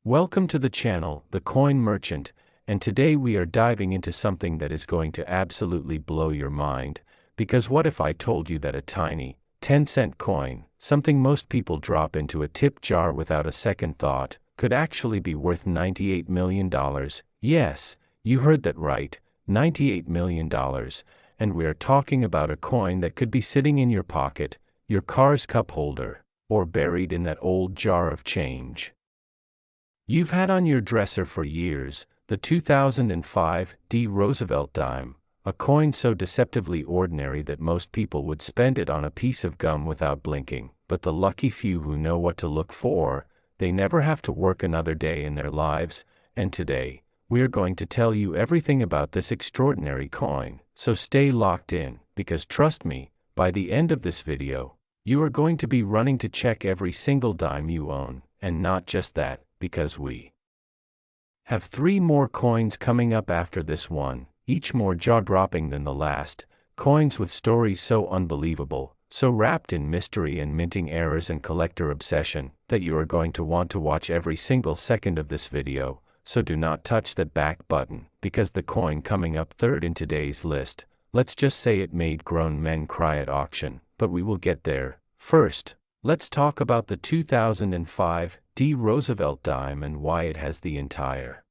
Welcome to the channel, The Coin Merchant, and today we are diving into something that is going to absolutely blow your mind, because what if I told you that a tiny, 10-cent coin, something most people drop into a tip jar without a second thought, could actually be worth $98 million? Yes, you heard that right, $98 million, and we're talking about a coin that could be sitting in your pocket, your car's cup holder, or buried in that old jar of change you've had on your dresser for years, the 2005 Roosevelt Dime, a coin so deceptively ordinary that most people would spend it on a piece of gum without blinking, but the lucky few who know what to look for, they never have to work another day in their lives, and today, we're going to tell you everything about this extraordinary coin, so stay locked in, because trust me, by the end of this video, you are going to be running to check every single dime you own, and not just that, because we have 3 more coins coming up after this one, each more jaw-dropping than the last, coins with stories so unbelievable, so wrapped in mystery and minting errors and collector obsession, that you are going to want to watch every single second of this video, so do not touch that back button, because the coin coming up third in today's list, let's just say it made grown men cry at auction, but we will get there. First, let's talk about the 2005 Roosevelt Dime and why it has the entire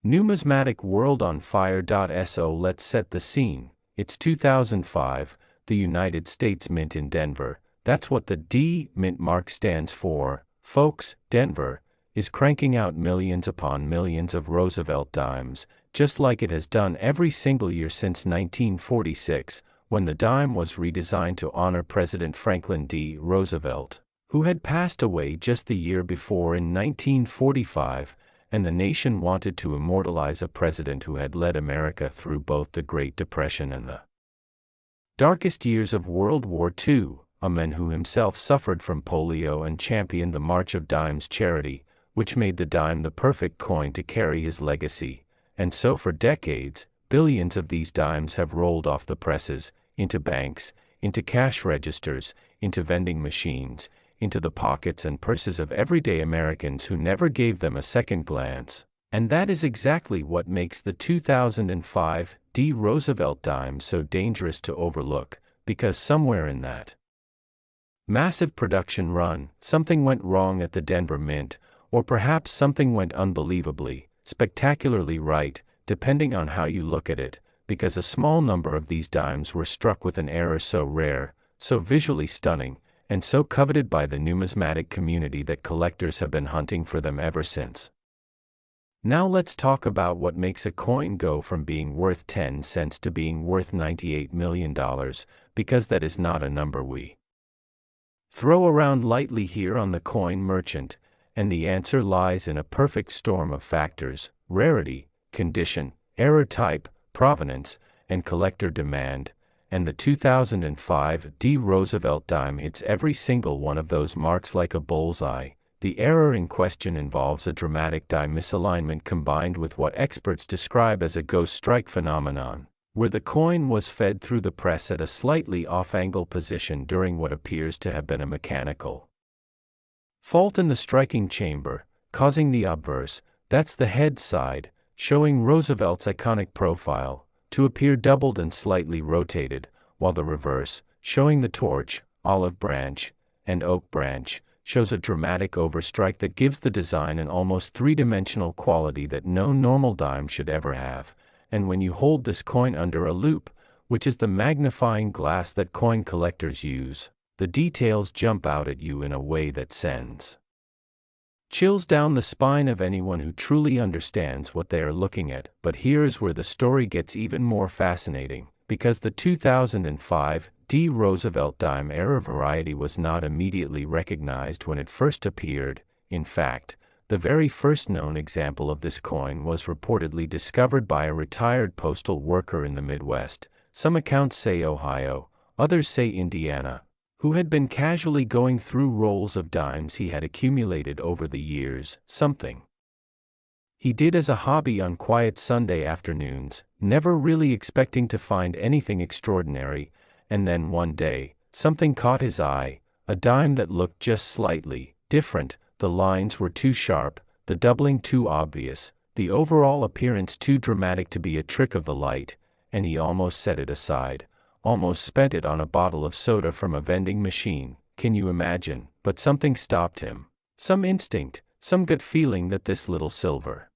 numismatic world on fire. So let's set the scene. It's 2005, the United States Mint in Denver. That's what the D Mint mark stands for, folks. Denver is cranking out millions upon millions of Roosevelt Dimes, just like it has done every single year since 1946. When the dime was redesigned to honor President Franklin D. Roosevelt, who had passed away just the year before in 1945, and the nation wanted to immortalize a president who had led America through both the Great Depression and the darkest years of World War II, a man who himself suffered from polio and championed the March of Dimes charity, which made the dime the perfect coin to carry his legacy, and so for decades, billions of these dimes have rolled off the presses, into banks, into cash registers, into vending machines, into the pockets and purses of everyday Americans who never gave them a second glance. And that is exactly what makes the 2005 Roosevelt Dime so dangerous to overlook, because somewhere in that massive production run, something went wrong at the Denver Mint, or perhaps something went unbelievably, spectacularly right, depending on how you look at it, because a small number of these dimes were struck with an error so rare, so visually stunning, and so coveted by the numismatic community that collectors have been hunting for them ever since. Now let's talk about what makes a coin go from being worth 10 cents to being worth $98 million, because that is not a number we throw around lightly here on the Coin Merchant, and the answer lies in a perfect storm of factors: rarity, condition, error type, provenance, and collector demand, and the 2005 Roosevelt Dime hits every single one of those marks like a bullseye. The error in question involves a dramatic die misalignment combined with what experts describe as a ghost strike phenomenon, where the coin was fed through the press at a slightly off-angle position during what appears to have been a mechanical fault in the striking chamber, causing the obverse, that's the head side, showing Roosevelt's iconic profile, to appear doubled and slightly rotated, while the reverse, showing the torch, olive branch, and oak branch, shows a dramatic overstrike that gives the design an almost three-dimensional quality that no normal dime should ever have. And when you hold this coin under a loupe, which is the magnifying glass that coin collectors use, the details jump out at you in a way that sends chills down the spine of anyone who truly understands what they are looking at. But here's where the story gets even more fascinating, because the 2005 Roosevelt Dime error variety was not immediately recognized when it first appeared. In fact, the very first known example of this coin was reportedly discovered by a retired postal worker in the Midwest. Some accounts say Ohio, others say Indiana, who had been casually going through rolls of dimes he had accumulated over the years, something he did as a hobby on quiet Sunday afternoons, never really expecting to find anything extraordinary, and then one day, something caught his eye, a dime that looked just slightly different. The lines were too sharp, the doubling too obvious, the overall appearance too dramatic to be a trick of the light, and he almost set it aside, almost spent it on a bottle of soda from a vending machine. Can you imagine? But something stopped him. Some instinct, some gut feeling that this little silver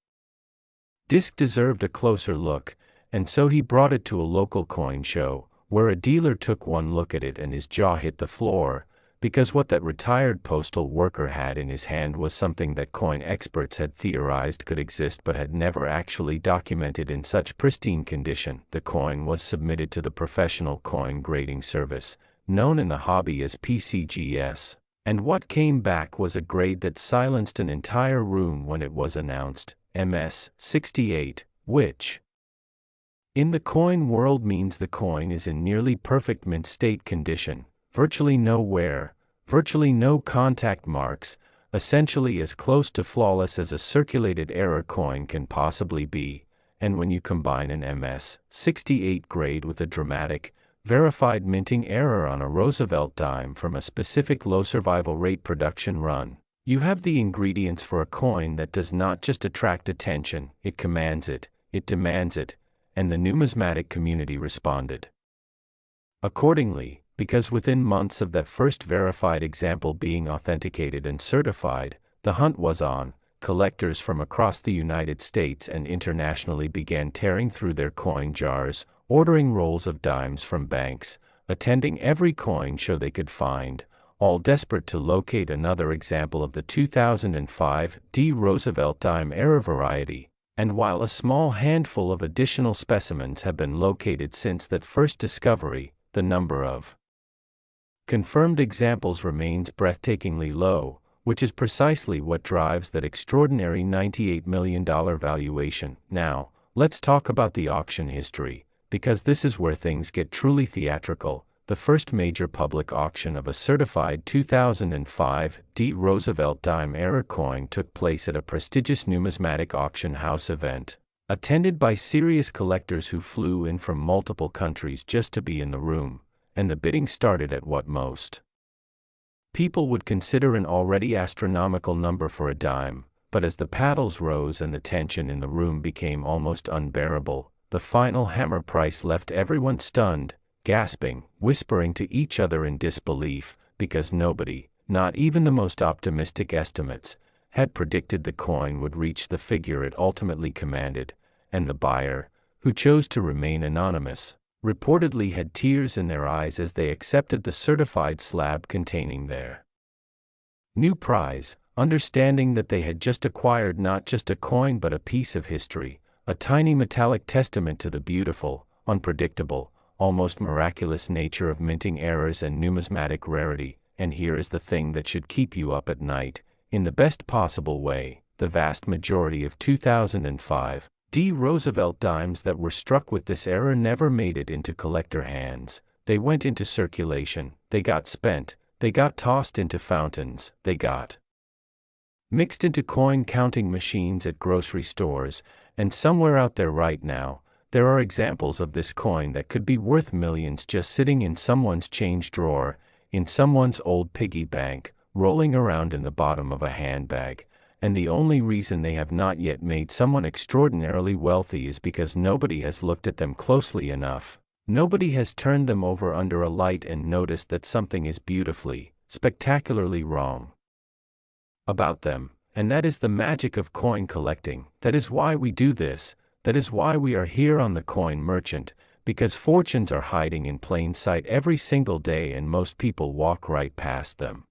disc deserved a closer look, and so he brought it to a local coin show, where a dealer took one look at it and his jaw hit the floor, because what that retired postal worker had in his hand was something that coin experts had theorized could exist but had never actually documented in such pristine condition. The coin was submitted to the professional coin grading service, known in the hobby as PCGS, and what came back was a grade that silenced an entire room when it was announced, MS-68, which in the coin world means the coin is in nearly perfect mint state condition, virtually no wear, virtually no contact marks, essentially as close to flawless as a circulated error coin can possibly be, and when you combine an MS-68 grade with a dramatic, verified minting error on a Roosevelt Dime from a specific low survival rate production run, you have the ingredients for a coin that does not just attract attention, it commands it, it demands it, and the numismatic community responded accordingly, because within months of that first verified example being authenticated and certified, the hunt was on. Collectors from across the United States and internationally began tearing through their coin jars, ordering rolls of dimes from banks, attending every coin show they could find, all desperate to locate another example of the 2005 Roosevelt Dime era variety. And while a small handful of additional specimens have been located since that first discovery, the number of confirmed examples remains breathtakingly low, which is precisely what drives that extraordinary $98 million valuation. Now, let's talk about the auction history, because this is where things get truly theatrical. The first major public auction of a certified 2005 Roosevelt Dime era coin took place at a prestigious numismatic auction house event, attended by serious collectors who flew in from multiple countries just to be in the room, and the bidding started at what most people would consider an already astronomical number for a dime, but as the paddles rose and the tension in the room became almost unbearable, the final hammer price left everyone stunned, gasping, whispering to each other in disbelief, because nobody, not even the most optimistic estimates, had predicted the coin would reach the figure it ultimately commanded, and the buyer, who chose to remain anonymous, reportedly had tears in their eyes as they accepted the certified slab containing their new prize, understanding that they had just acquired not just a coin but a piece of history, a tiny metallic testament to the beautiful, unpredictable, almost miraculous nature of minting errors and numismatic rarity. And here is the thing that should keep you up at night, in the best possible way: the vast majority of 2005 Roosevelt dimes that were struck with this error never made it into collector hands. They went into circulation, they got spent, they got tossed into fountains, they got mixed into coin counting machines at grocery stores, and somewhere out there right now, there are examples of this coin that could be worth millions just sitting in someone's change drawer, in someone's old piggy bank, rolling around in the bottom of a handbag. And the only reason they have not yet made someone extraordinarily wealthy is because nobody has looked at them closely enough. Nobody has turned them over under a light and noticed that something is beautifully, spectacularly wrong about them. And that is the magic of coin collecting. That is why we do this. That is why we are here on The Coin Merchant, because fortunes are hiding in plain sight every single day and most people walk right past them.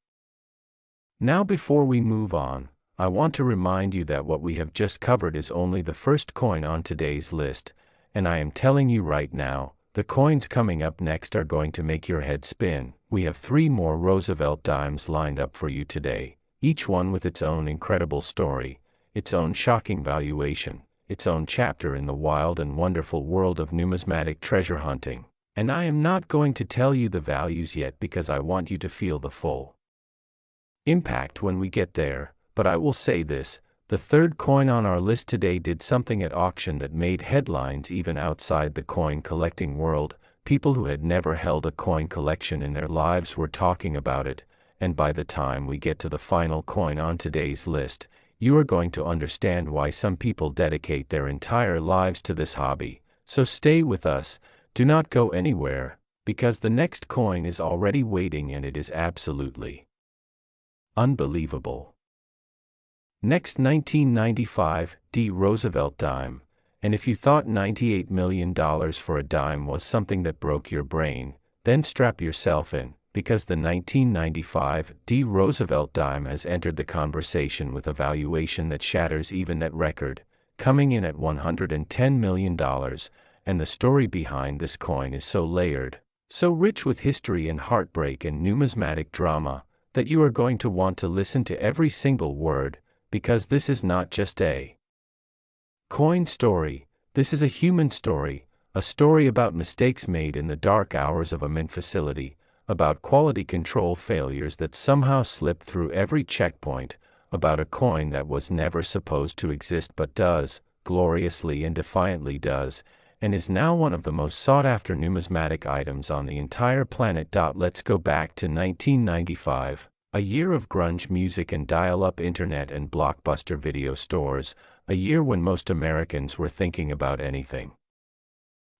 Now, before we move on, I want to remind you that what we have just covered is only the first coin on today's list, and I am telling you right now, the coins coming up next are going to make your head spin. We have 3 more Roosevelt dimes lined up for you today, each one with its own incredible story, its own shocking valuation, its own chapter in the wild and wonderful world of numismatic treasure hunting. And I am not going to tell you the values yet because I want you to feel the full impact when we get there. But I will say this: the third coin on our list today did something at auction that made headlines even outside the coin collecting world. People who had never held a coin collection in their lives were talking about it, and by the time we get to the final coin on today's list, you are going to understand why some people dedicate their entire lives to this hobby. So stay with us, do not go anywhere, because the next coin is already waiting and it is absolutely unbelievable. Next, 1995, Roosevelt Dime. And if you thought $98 million for a dime was something that broke your brain, then strap yourself in, because the 1995 Roosevelt Dime has entered the conversation with a valuation that shatters even that record, coming in at $110 million, and the story behind this coin is so layered, so rich with history and heartbreak and numismatic drama, that you are going to want to listen to every single word, because this is not just a coin story, this is a human story, a story about mistakes made in the dark hours of a mint facility, about quality control failures that somehow slipped through every checkpoint, about a coin that was never supposed to exist but does, gloriously and defiantly does, and is now one of the most sought-after numismatic items on the entire planet. Let's go back to 1995. A year of grunge music and dial-up internet and blockbuster video stores, a year when most Americans were thinking about anything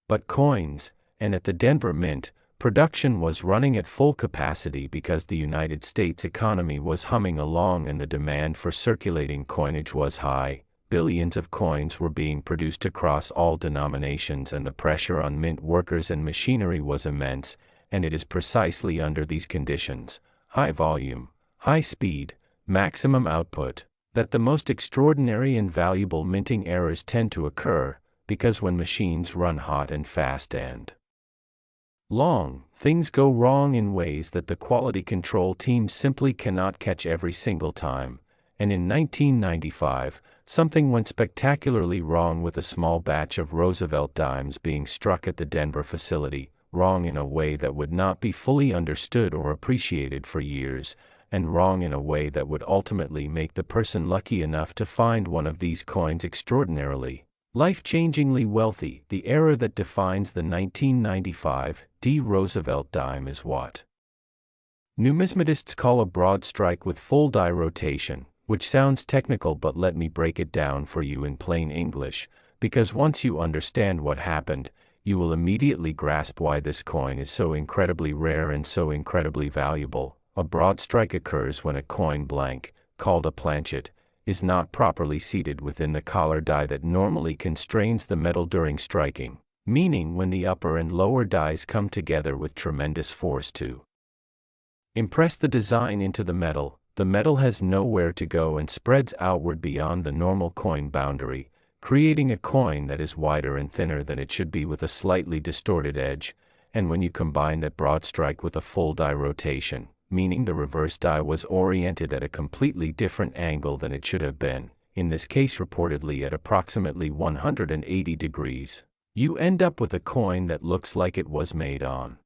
but coins, and at the Denver Mint, production was running at full capacity because the United States economy was humming along and the demand for circulating coinage was high. Billions of coins were being produced across all denominations and the pressure on mint workers and machinery was immense, and it is precisely under these conditions, high volume, high speed, maximum output, that the most extraordinary and valuable minting errors tend to occur, because when machines run hot and fast and long, things go wrong in ways that the quality control team simply cannot catch every single time, and in 1995, something went spectacularly wrong with a small batch of Roosevelt Dimes being struck at the Denver facility, wrong in a way that would not be fully understood or appreciated for years, and wrong in a way that would ultimately make the person lucky enough to find one of these coins extraordinarily, life-changingly wealthy. The error that defines the 1995 Roosevelt Dime is what numismatists call a broad strike with full die rotation, which sounds technical, but let me break it down for you in plain English, because once you understand what happened, you will immediately grasp why this coin is so incredibly rare and so incredibly valuable. A broad strike occurs when a coin blank, called a planchet, is not properly seated within the collar die that normally constrains the metal during striking, meaning when the upper and lower dies come together with tremendous force to impress the design into the metal has nowhere to go and spreads outward beyond the normal coin boundary, creating a coin that is wider and thinner than it should be with a slightly distorted edge, and when you combine that broad strike with a full die rotation, meaning the reverse die was oriented at a completely different angle than it should have been, in this case reportedly at approximately 180 degrees, you end up with a coin that looks like it was made on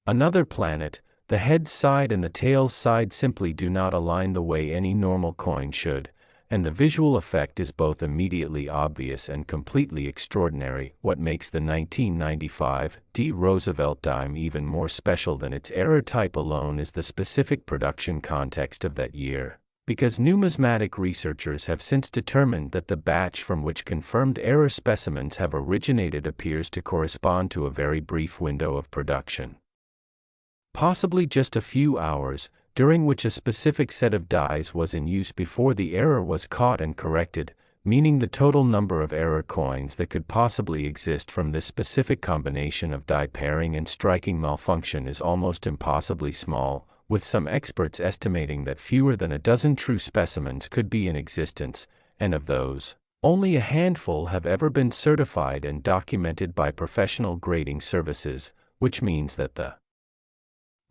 another planet. The head side and the tail side simply do not align the way any normal coin should, and the visual effect is both immediately obvious and completely extraordinary. What makes the 1995 Roosevelt Dime even more special than its error type alone is the specific production context of that year, because numismatic researchers have since determined that the batch from which confirmed error specimens have originated appears to correspond to a very brief window of production, possibly just a few hours, during which a specific set of dies was in use before the error was caught and corrected, meaning the total number of error coins that could possibly exist from this specific combination of die pairing and striking malfunction is almost impossibly small, with some experts estimating that fewer than a dozen true specimens could be in existence, and of those, only a handful have ever been certified and documented by professional grading services, which means that the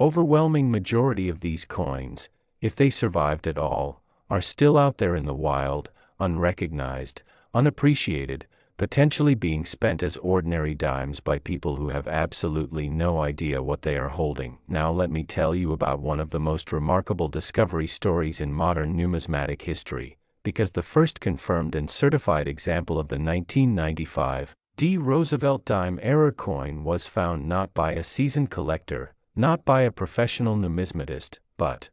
overwhelming majority of these coins, if they survived at all, are still out there in the wild, unrecognized, unappreciated, potentially being spent as ordinary dimes by people who have absolutely no idea what they are holding. Now let me tell you about one of the most remarkable discovery stories in modern numismatic history, because the first confirmed and certified example of the 1995 Roosevelt Dime error coin was found not by a seasoned collector, not by a professional numismatist, but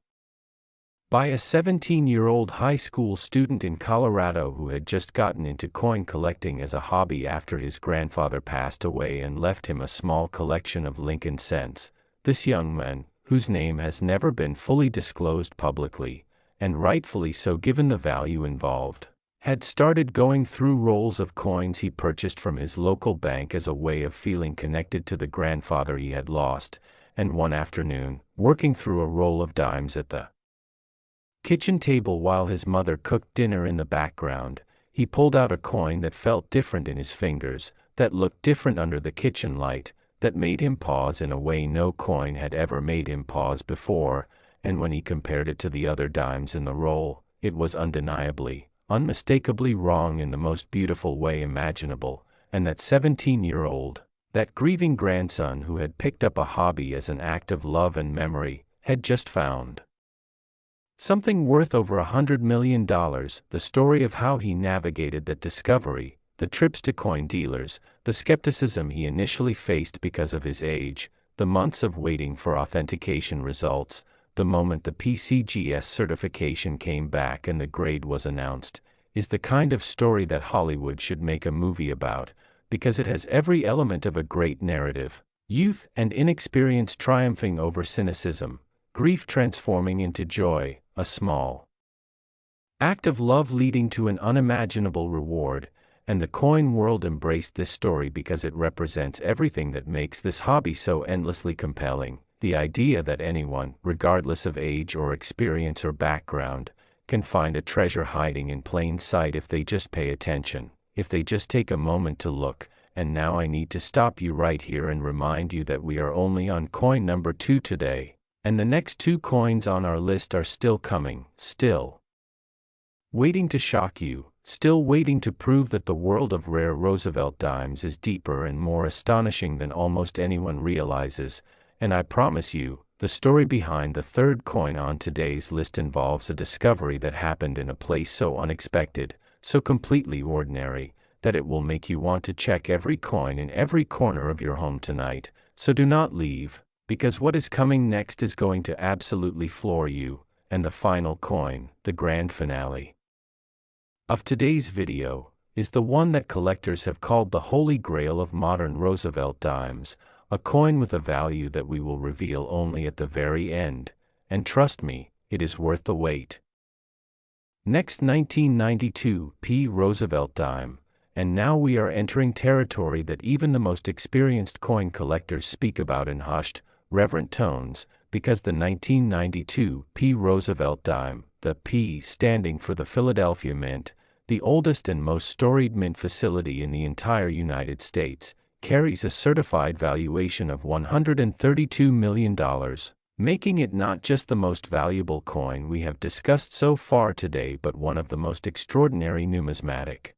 by a 17-year-old high school student in Colorado who had just gotten into coin collecting as a hobby after his grandfather passed away and left him a small collection of Lincoln cents. This young man, whose name has never been fully disclosed publicly, and rightfully so given the value involved, had started going through rolls of coins he purchased from his local bank as a way of feeling connected to the grandfather he had lost, and one afternoon, working through a roll of dimes at the kitchen table while his mother cooked dinner in the background, he pulled out a coin that felt different in his fingers, that looked different under the kitchen light, that made him pause in a way no coin had ever made him pause before, and when he compared it to the other dimes in the roll, it was undeniably, unmistakably wrong in the most beautiful way imaginable, and that 17-year-old, that grieving grandson who had picked up a hobby as an act of love and memory, had just found something worth over $100 million. The story of how he navigated that discovery, the trips to coin dealers, the skepticism he initially faced because of his age, the months of waiting for authentication results, the moment the PCGS certification came back and the grade was announced, is the kind of story that Hollywood should make a movie about, because it has every element of a great narrative: youth and inexperience triumphing over cynicism, grief transforming into joy, a small act of love leading to an unimaginable reward, and the coin world embraced this story because it represents everything that makes this hobby so endlessly compelling: the idea that anyone, regardless of age or experience or background, can find a treasure hiding in plain sight if they just pay attention, if they just take a moment to look. And now I need to stop you right here and remind you that we are only on coin number 2 today, and the next 2 coins on our list are still coming, still waiting to shock you, still waiting to prove that the world of rare Roosevelt dimes is deeper and more astonishing than almost anyone realizes. And I promise you, the story behind the 3rd coin on today's list involves a discovery that happened in a place so unexpected, so completely ordinary, that it will make you want to check every coin in every corner of your home tonight. So do not leave, because what is coming next is going to absolutely floor you. And the final coin, the grand finale of today's video, is the one that collectors have called the holy grail of modern Roosevelt dimes, a coin with a value that we will reveal only at the very end, and trust me, it is worth the wait. Next, 1992 P. Roosevelt Dime, and now we are entering territory that even the most experienced coin collectors speak about in hushed, reverent tones, because the 1992 P. Roosevelt Dime, the P standing for the Philadelphia Mint, the oldest and most storied mint facility in the entire United States, carries a certified valuation of $132 million, making it not just the most valuable coin we have discussed so far today, but one of the most extraordinary numismatic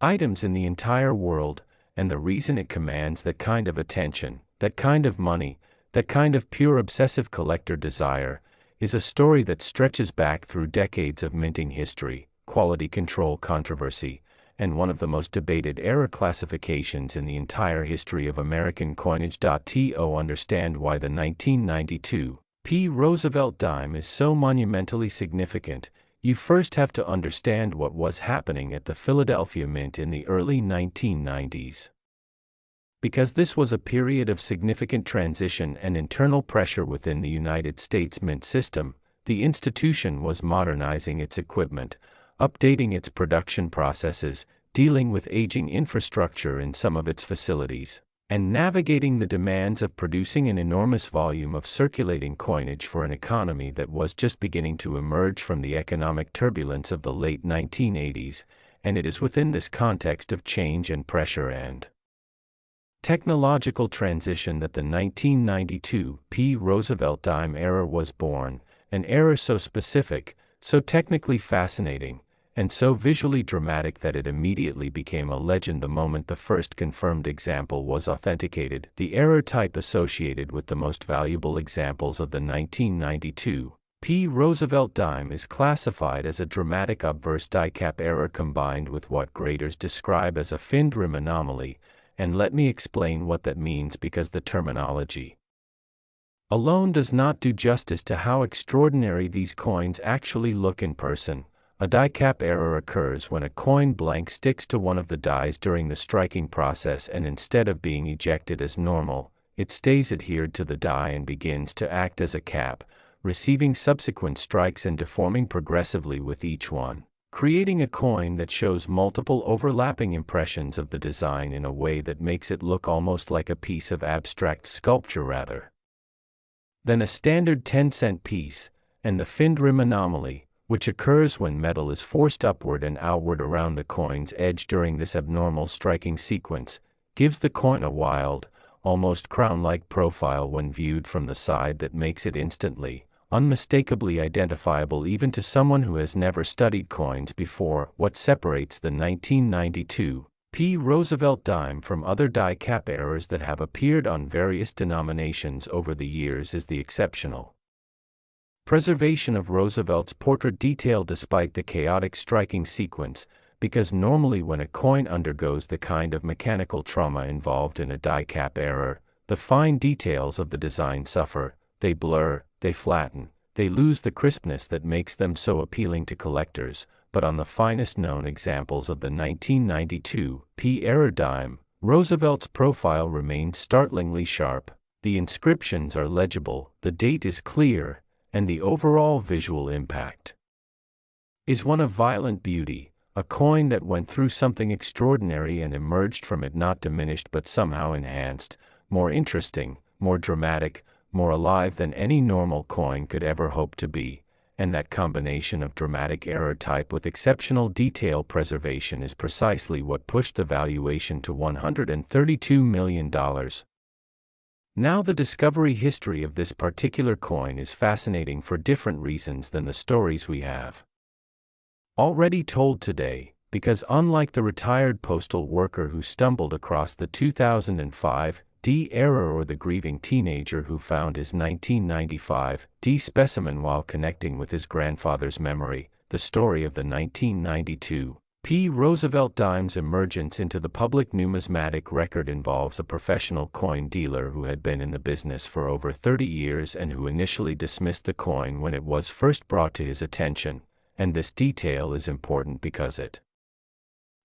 items in the entire world. And the reason it commands that kind of attention, that kind of money, that kind of pure obsessive collector desire, is a story that stretches back through decades of minting history, quality control controversy, and one of the most debated error classifications in the entire history of American coinage. To understand why the 1992 P. Roosevelt Dime is so monumentally significant, you first have to understand what was happening at the Philadelphia Mint in the early 1990s. Because this was a period of significant transition and internal pressure within the United States mint system, the institution was modernizing its equipment, updating its production processes, dealing with aging infrastructure in some of its facilities, and navigating the demands of producing an enormous volume of circulating coinage for an economy that was just beginning to emerge from the economic turbulence of the late 1980s. And it is within this context of change and pressure and technological transition that the 1992 P. Roosevelt Dime era was born, an era so specific, so technically fascinating, and so visually dramatic that it immediately became a legend the moment the first confirmed example was authenticated. The error type associated with the most valuable examples of the 1992 P. Roosevelt Dime is classified as a dramatic obverse die-cap error combined with what graders describe as a finned rim anomaly, and let me explain what that means, because the terminology alone does not do justice to how extraordinary these coins actually look in person. A die cap error occurs when a coin blank sticks to one of the dies during the striking process, and instead of being ejected as normal, it stays adhered to the die and begins to act as a cap, receiving subsequent strikes and deforming progressively with each one, creating a coin that shows multiple overlapping impressions of the design in a way that makes it look almost like a piece of abstract sculpture rather than a standard 10-cent piece. And the finned rim anomaly, which occurs when metal is forced upward and outward around the coin's edge during this abnormal striking sequence, gives the coin a wild, almost crown-like profile when viewed from the side that makes it instantly, unmistakably identifiable even to someone who has never studied coins before. What separates the 1992 Roosevelt Dime from other die cap errors that have appeared on various denominations over the years is the exceptional preservation of Roosevelt's portrait detail despite the chaotic striking sequence, because normally when a coin undergoes the kind of mechanical trauma involved in a die cap error, the fine details of the design suffer, they blur, they flatten, they lose the crispness that makes them so appealing to collectors. But on the finest known examples of the 1992 error dime, Roosevelt's profile remains startlingly sharp, the inscriptions are legible, the date is clear, and the overall visual impact is one of violent beauty, a coin that went through something extraordinary and emerged from it not diminished but somehow enhanced, more interesting, more dramatic, more alive than any normal coin could ever hope to be. And that combination of dramatic error type with exceptional detail preservation is precisely what pushed the valuation to $132 million. Now the discovery history of this particular coin is fascinating for different reasons than the stories we have already told today, because unlike the retired postal worker who stumbled across the 2005 error or the grieving teenager who found his 1995 specimen while connecting with his grandfather's memory, the story of the 1992 Roosevelt Dime's emergence into the public numismatic record involves a professional coin dealer who had been in the business for over 30 years and who initially dismissed the coin when it was first brought to his attention, and this detail is important because it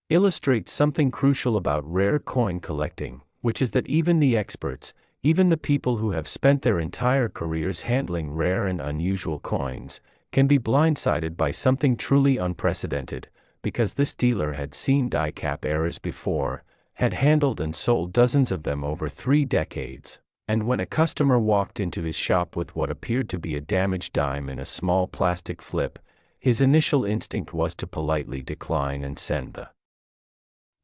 illustrates something crucial about rare coin collecting, which is that even the experts, even the people who have spent their entire careers handling rare and unusual coins, can be blindsided by something truly unprecedented, because this dealer had seen die cap errors before, had handled and sold dozens of them over 3 decades, and when a customer walked into his shop with what appeared to be a damaged dime in a small plastic flip, his initial instinct was to politely decline and send the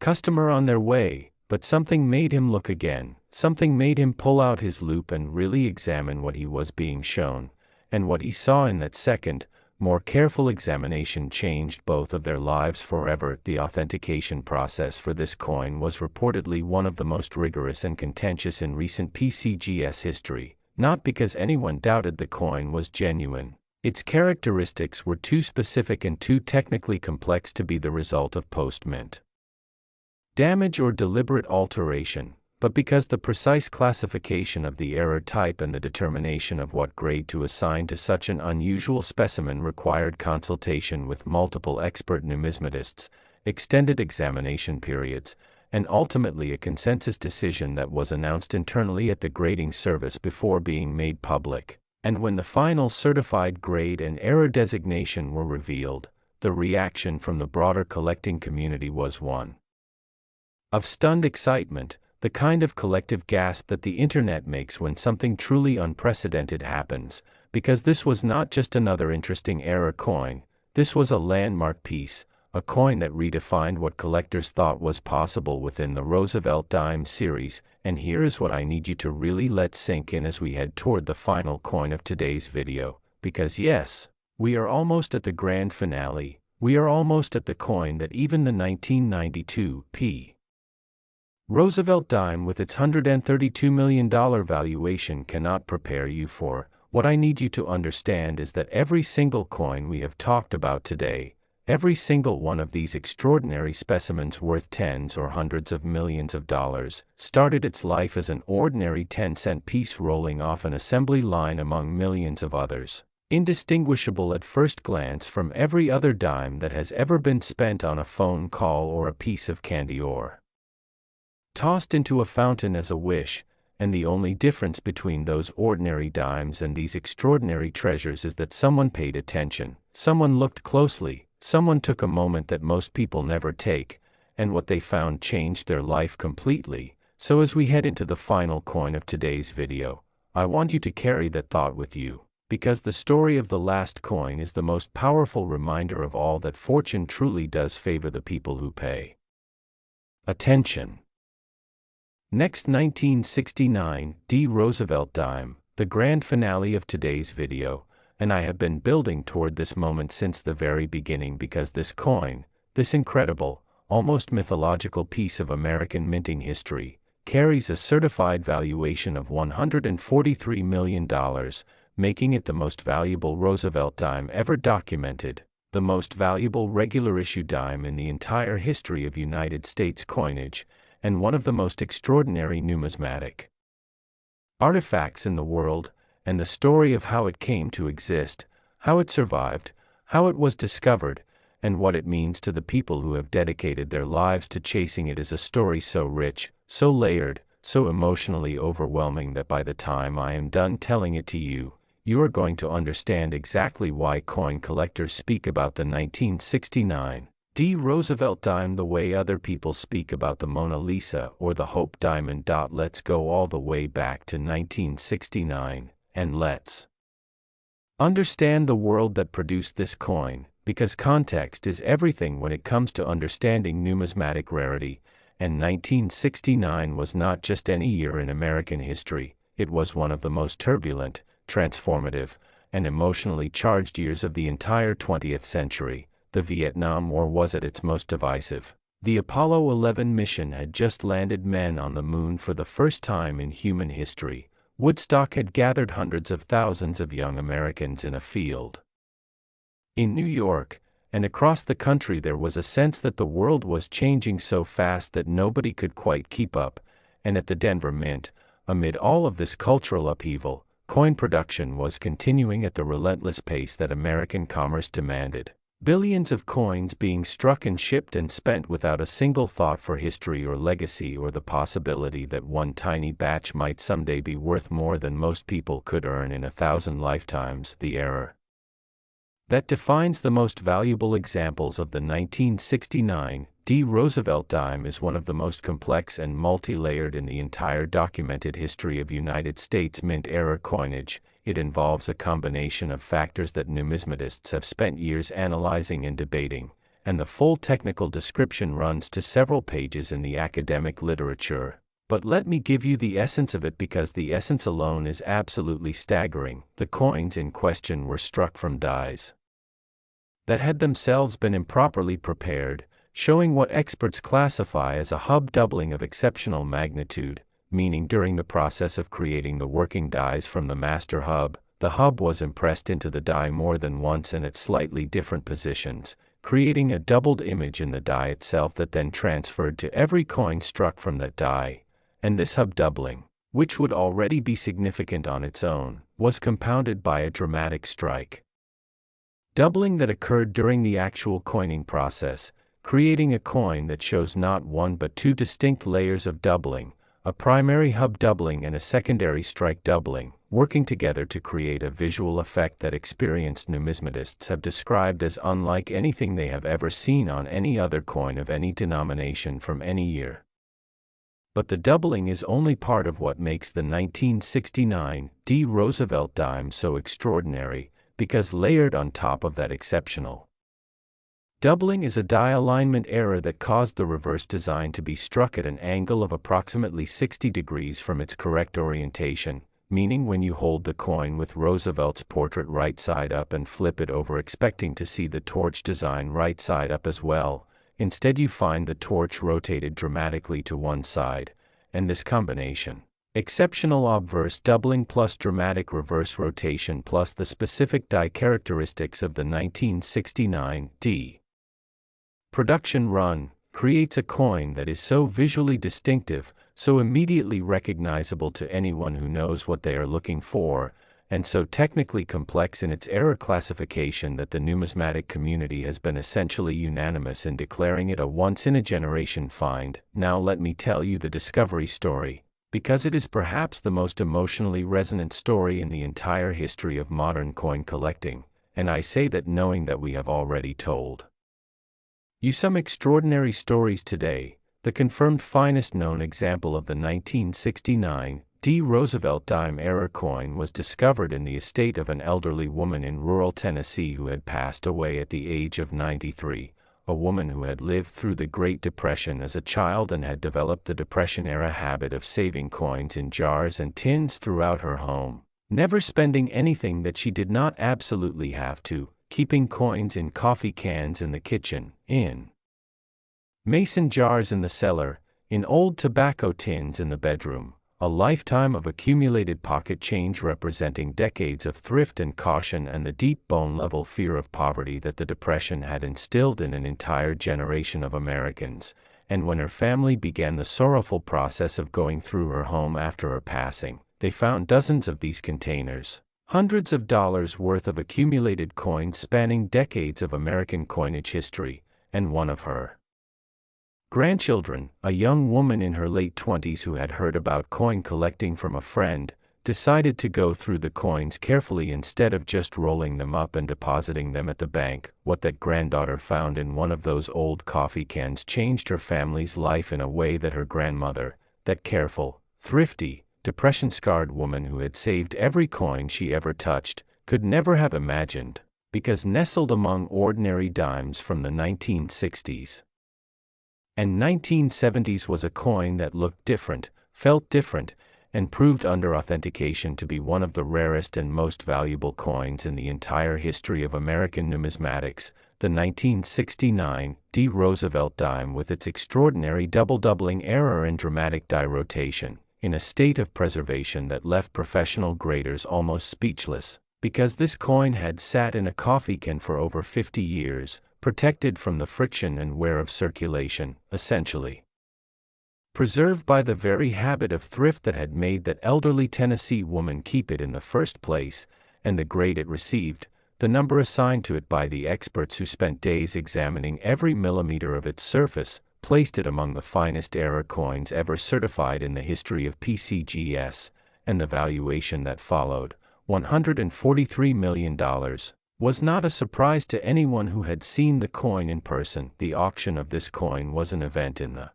customer on their way. But something made him look again, something made him pull out his loupe and really examine what he was being shown, and what he saw in that second, more careful examination changed both of their lives forever. The authentication process for this coin was reportedly one of the most rigorous and contentious in recent PCGS history, not because anyone doubted the coin was genuine. Its characteristics were too specific and too technically complex to be the result of post-mint damage or deliberate alteration, but because the precise classification of the error type and the determination of what grade to assign to such an unusual specimen required consultation with multiple expert numismatists, extended examination periods, and ultimately a consensus decision that was announced internally at the grading service before being made public. And when the final certified grade and error designation were revealed, the reaction from the broader collecting community was one of stunned excitement, the kind of collective gasp that the internet makes when something truly unprecedented happens, because this was not just another interesting error coin, this was a landmark piece, a coin that redefined what collectors thought was possible within the Roosevelt Dime series. And here is what I need you to really let sink in as we head toward the final coin of today's video, because yes, we are almost at the grand finale, we are almost at the coin that even the 1992 Roosevelt Dime with its $132 million valuation cannot prepare you for. What I need you to understand is that every single coin we have talked about today, Every single one of these extraordinary specimens worth tens or hundreds of millions of dollars started its life as an ordinary 10-cent piece rolling off an assembly line among millions of others, indistinguishable at first glance from every other dime that has ever been spent on a phone call or a piece of candy or tossed into a fountain as a wish. And the only difference between those ordinary dimes and these extraordinary treasures is that someone paid attention, someone looked closely, someone took a moment that most people never take, and what they found changed their life completely. So as we head into the final coin of today's video, I want you to carry that thought with you, because the story of the last coin is the most powerful reminder of all that fortune truly does favor the people who pay attention. Next, 1969, Roosevelt Dime, the grand finale of today's video, and I have been building toward this moment since the very beginning because this coin, this incredible, almost mythological piece of American minting history, carries a certified valuation of $143 million, making it the most valuable Roosevelt dime ever documented, the most valuable regular issue dime in the entire history of United States coinage, and one of the most extraordinary numismatic artifacts in the world, and the story of how it came to exist, how it survived, how it was discovered, and what it means to the people who have dedicated their lives to chasing it is a story so rich, so layered, so emotionally overwhelming that by the time I am done telling it to you, you are going to understand exactly why coin collectors speak about the 1969 Roosevelt dime the way other people speak about the Mona Lisa or the Hope Diamond. Let's go all the way back to 1969, and let's understand the world that produced this coin, because context is everything when it comes to understanding numismatic rarity, and 1969 was not just any year in American history, it was one of the most turbulent, transformative, and emotionally charged years of the entire 20th century. The Vietnam War was at its most divisive. The Apollo 11 mission had just landed men on the moon for the first time in human history. Woodstock had gathered hundreds of thousands of young Americans in a field in New York, and across the country there was a sense that the world was changing so fast that nobody could quite keep up, and at the Denver Mint, amid all of this cultural upheaval, coin production was continuing at the relentless pace that American commerce demanded. Billions of coins being struck and shipped and spent without a single thought for history or legacy or the possibility that one tiny batch might someday be worth more than most people could earn in 1,000 lifetimes. The era that defines the most valuable examples of the 1969 Roosevelt dime is one of the most complex and multi-layered in the entire documented history of United States mint-era coinage. It involves a combination of factors that numismatists have spent years analyzing and debating, and the full technical description runs to several pages in the academic literature. But let me give you the essence of it because the essence alone is absolutely staggering. The coins in question were struck from dies that had themselves been improperly prepared, showing what experts classify as a hub doubling of exceptional magnitude, meaning during the process of creating the working dies from the master hub, the hub was impressed into the die more than once and at slightly different positions, creating a doubled image in the die itself that then transferred to every coin struck from that die. And this hub doubling, which would already be significant on its own, was compounded by a dramatic strike doubling that occurred during the actual coining process, creating a coin that shows not one but two distinct layers of doubling, a primary hub doubling and a secondary strike doubling, working together to create a visual effect that experienced numismatists have described as unlike anything they have ever seen on any other coin of any denomination from any year. But the doubling is only part of what makes the 1969 Roosevelt dime so extraordinary, because layered on top of that exceptional doubling is a die alignment error that caused the reverse design to be struck at an angle of approximately 60 degrees from its correct orientation, meaning when you hold the coin with Roosevelt's portrait right side up and flip it over expecting to see the torch design right side up as well, instead you find the torch rotated dramatically to one side, and this combination, exceptional obverse doubling plus dramatic reverse rotation plus the specific die characteristics of the 1969 production run, creates a coin that is so visually distinctive, so immediately recognizable to anyone who knows what they are looking for, and so technically complex in its error classification that the numismatic community has been essentially unanimous in declaring it a once-in-a-generation find. Now let me tell you the discovery story, because it is perhaps the most emotionally resonant story in the entire history of modern coin collecting, and I say that knowing that we have already told you some extraordinary stories today. The confirmed finest known example of the 1969 Roosevelt Dime error coin was discovered in the estate of an elderly woman in rural Tennessee who had passed away at the age of 93, a woman who had lived through the Great Depression as a child and had developed the Depression-era habit of saving coins in jars and tins throughout her home, never spending anything that she did not absolutely have to, keeping coins in coffee cans in the kitchen, in mason jars in the cellar, in old tobacco tins in the bedroom, a lifetime of accumulated pocket change representing decades of thrift and caution and the deep bone-level fear of poverty that the Depression had instilled in an entire generation of Americans. And when her family began the sorrowful process of going through her home after her passing, they found dozens of these containers, hundreds of dollars worth of accumulated coins spanning decades of American coinage history, and one of her grandchildren, a young woman in her late 20s who had heard about coin collecting from a friend, decided to go through the coins carefully instead of just rolling them up and depositing them at the bank. What that granddaughter found in one of those old coffee cans changed her family's life in a way that her grandmother, that careful, thrifty, depression-scarred woman who had saved every coin she ever touched, could never have imagined, because nestled among ordinary dimes from the 1960s and 1970s was a coin that looked different, felt different, and proved under authentication to be one of the rarest and most valuable coins in the entire history of American numismatics, the 1969 Roosevelt Dime with its extraordinary double-doubling error and dramatic die rotation, in a state of preservation that left professional graders almost speechless, because this coin had sat in a coffee can for over 50 years, protected from the friction and wear of circulation, essentially preserved by the very habit of thrift that had made that elderly Tennessee woman keep it in the first place, and the grade it received, the number assigned to it by the experts who spent days examining every millimeter of its surface, placed it among the finest error coins ever certified in the history of PCGS, and the valuation that followed, $143 million, was not a surprise to anyone who had seen the coin in person. The auction of this coin was an event in the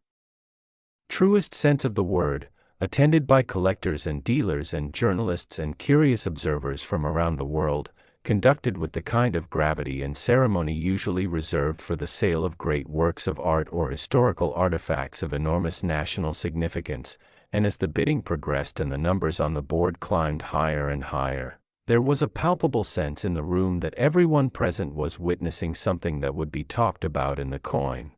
truest sense of the word, attended by collectors and dealers and journalists and curious observers from around the world, conducted with the kind of gravity and ceremony usually reserved for the sale of great works of art or historical artifacts of enormous national significance, and as the bidding progressed and the numbers on the board climbed higher and higher, there was a palpable sense in the room that everyone present was witnessing something that would be talked about in the coin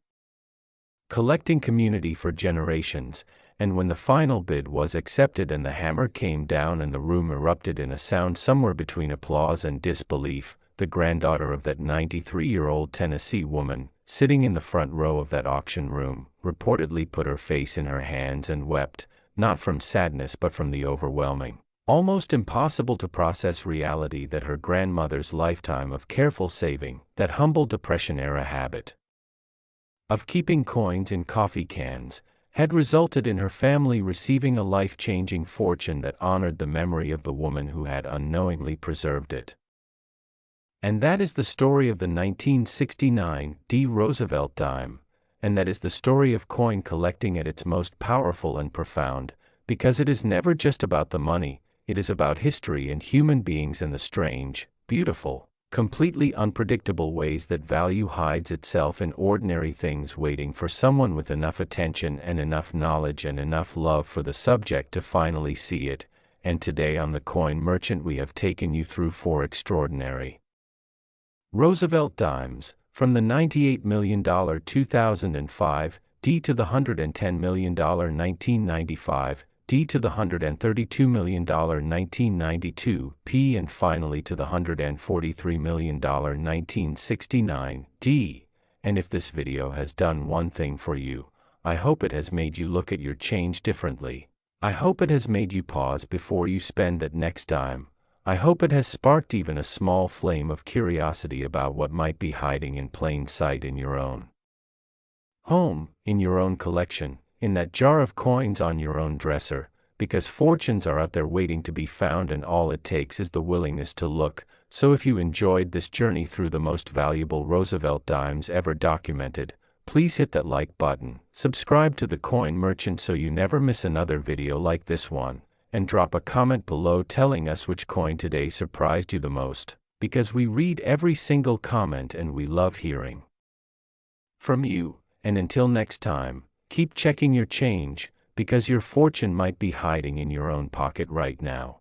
collecting community for generations. And when the final bid was accepted and the hammer came down and the room erupted in a sound somewhere between applause and disbelief, the granddaughter of that 93-year-old Tennessee woman, sitting in the front row of that auction room, reportedly put her face in her hands and wept, not from sadness but from the overwhelming, almost impossible to process reality that her grandmother's lifetime of careful saving, that humble Depression-era habit of keeping coins in coffee cans, had resulted in her family receiving a life-changing fortune that honored the memory of the woman who had unknowingly preserved it. And that is the story of the 1969 Roosevelt Dime, and that is the story of coin collecting at its most powerful and profound, because it is never just about the money, it is about history and human beings and the strange, beautiful, completely unpredictable ways that value hides itself in ordinary things waiting for someone with enough attention and enough knowledge and enough love for the subject to finally see it. And today on The Coin Merchant we have taken you through 4 extraordinary Roosevelt Dimes, from the $98 million 2005, D to the $110 million 1995, D to the $132 million 1992, P, and finally to the $143 million 1969, D. And if this video has done one thing for you, I hope it has made you look at your change differently. I hope it has made you pause before you spend that next dime. I hope it has sparked even a small flame of curiosity about what might be hiding in plain sight in your own home, in your own collection, in that jar of coins on your own dresser, because fortunes are out there waiting to be found, and all it takes is the willingness to look. So if you enjoyed this journey through the most valuable Roosevelt dimes ever documented, please hit that like button, subscribe to the Coin Merchant so you never miss another video like this one, and drop a comment below telling us which coin today surprised you the most, because we read every single comment and we love hearing from you. And until next time, keep checking your change, because your fortune might be hiding in your own pocket right now.